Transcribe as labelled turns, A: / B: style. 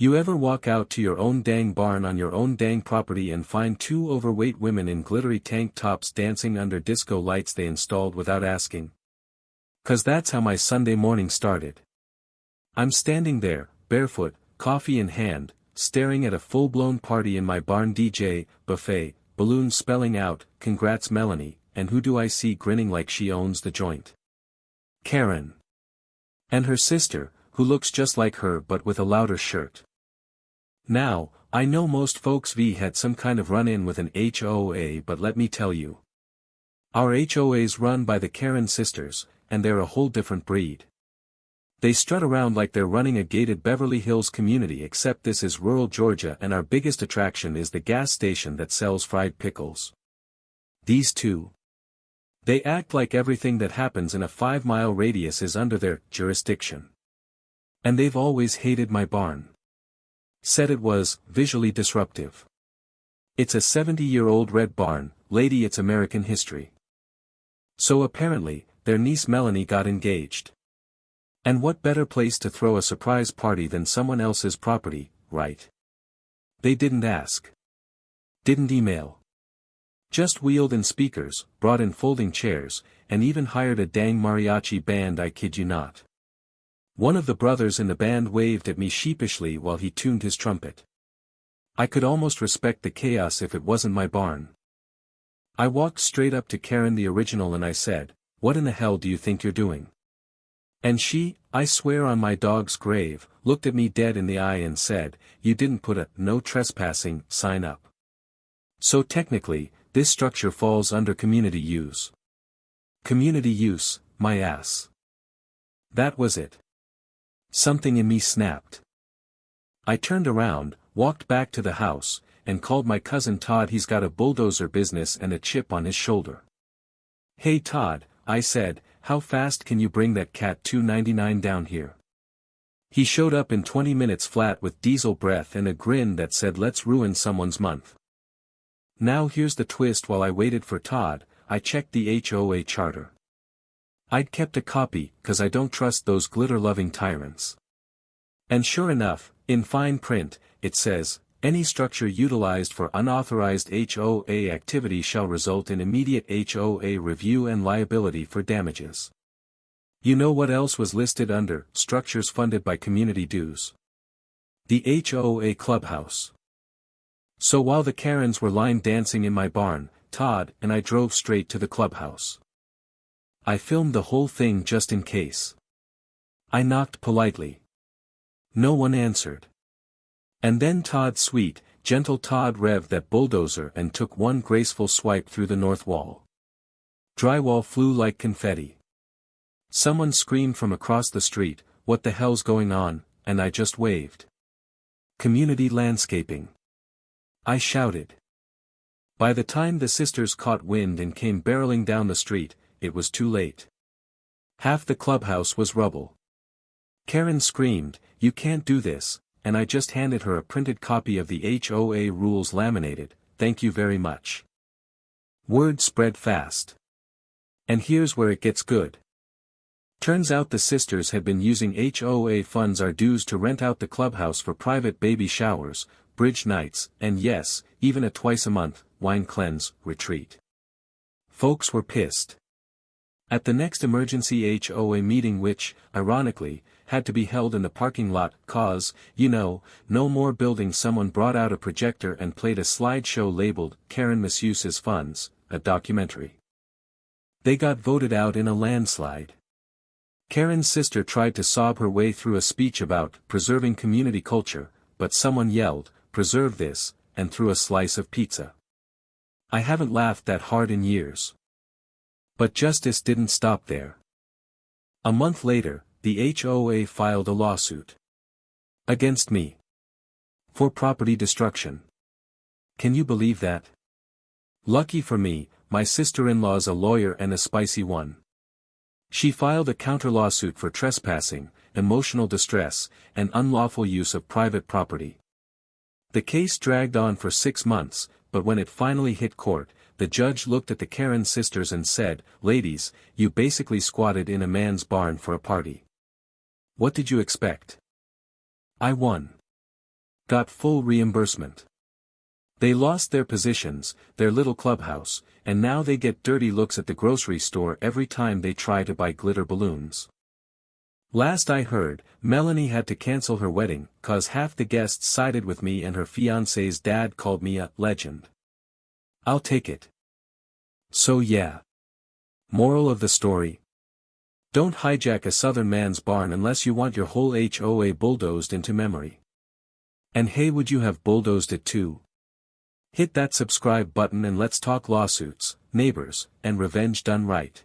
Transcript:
A: You ever walk out to your own dang barn on your own dang property and find two overweight women in glittery tank tops dancing under disco lights they installed without asking? 'Cause that's how my Sunday morning started. I'm standing there, barefoot, coffee in hand, staring at a full-blown party in my barn DJ, buffet, balloons spelling out, "Congrats Melanie," and who do I see grinning like she owns the joint? Karen. And her sister, who looks just like her but with a louder shirt. Now, I know most folks had some kind of run-in with an HOA, but let me tell you. Our HOA's run by the Karen sisters, and they're a whole different breed. They strut around like they're running a gated Beverly Hills community, except this is rural Georgia and our biggest attraction is the gas station that sells fried pickles. These two. They act like everything that happens in a 5-mile radius is under their jurisdiction. And they've always hated my barn. Said it was visually disruptive. It's a 70-year-old red barn, lady, it's American history. So apparently, their niece Melanie got engaged. And what better place to throw a surprise party than someone else's property, right? They didn't ask. Didn't email. Just wheeled in speakers, brought in folding chairs, and even hired a dang mariachi band, I kid you not. One of the brothers in the band waved at me sheepishly while he tuned his trumpet. I could almost respect the chaos if it wasn't my barn. I walked straight up to Karen the original and I said, "What in the hell do you think you're doing?" And she, I swear on my dog's grave, looked at me dead in the eye and said, "You didn't put a no trespassing sign up. So technically, this structure falls under community use." Community use, my ass. That was it. Something in me snapped. I turned around, walked back to the house, and called my cousin Todd. He's got a bulldozer business and a chip on his shoulder. "Hey Todd," I said, "how fast can you bring that cat 299 down here?" He showed up in 20 minutes flat with diesel breath and a grin that said, "Let's ruin someone's month." Now here's the twist. While I waited for Todd, I checked the HOA charter. I'd kept a copy, 'cause I don't trust those glitter-loving tyrants. And sure enough, in fine print, it says, "Any structure utilized for unauthorized HOA activity shall result in immediate HOA review and liability for damages." You know what else was listed under structures funded by community dues? The HOA Clubhouse. So while the Karens were line dancing in my barn, Todd and I drove straight to the clubhouse. I filmed the whole thing just in case. I knocked politely. No one answered. And then Todd, sweet, gentle Todd, revved that bulldozer and took one graceful swipe through the north wall. Drywall flew like confetti. Someone screamed from across the street, "What the hell's going on?" and I just waved. "Community landscaping," I shouted. By the time the sisters caught wind and came barreling down the street, it was too late. Half the clubhouse was rubble. Karen screamed, "You can't do this," and I just handed her a printed copy of the HOA rules laminated, "Thank you very much." Word spread fast. And here's where it gets good. Turns out the sisters had been using HOA funds, our dues, to rent out the clubhouse for private baby showers, bridge nights, and yes, even a twice-a-month wine cleanse retreat. Folks were pissed. At the next emergency HOA meeting, which, ironically, had to be held in the parking lot, 'cause, you know, no more building, someone brought out a projector and played a slideshow labeled, "Karen Misuses Funds, a Documentary." They got voted out in a landslide. Karen's sister tried to sob her way through a speech about preserving community culture, but someone yelled, "Preserve this," and threw a slice of pizza. I haven't laughed that hard in years. But justice didn't stop there. A month later, the HOA filed a lawsuit against me for property destruction. Can you believe that? Lucky for me, my sister-in-law's a lawyer and a spicy one. She filed a counter-lawsuit for trespassing, emotional distress, and unlawful use of private property. The case dragged on for 6 months, but when it finally hit court, the judge looked at the Karen sisters and said, "Ladies, you basically squatted in a man's barn for a party. What did you expect?" I won. got full reimbursement. They lost their positions, their little clubhouse, and now they get dirty looks at the grocery store every time they try to buy glitter balloons. Last I heard, Melanie had to cancel her wedding, 'cause half the guests sided with me and her fiancé's dad called me a legend. I'll take it. So yeah. Moral of the story: don't hijack a southern man's barn unless you want your whole HOA bulldozed into memory. And hey, would you have bulldozed it too? Hit that subscribe button and let's talk lawsuits, neighbors, and revenge done right.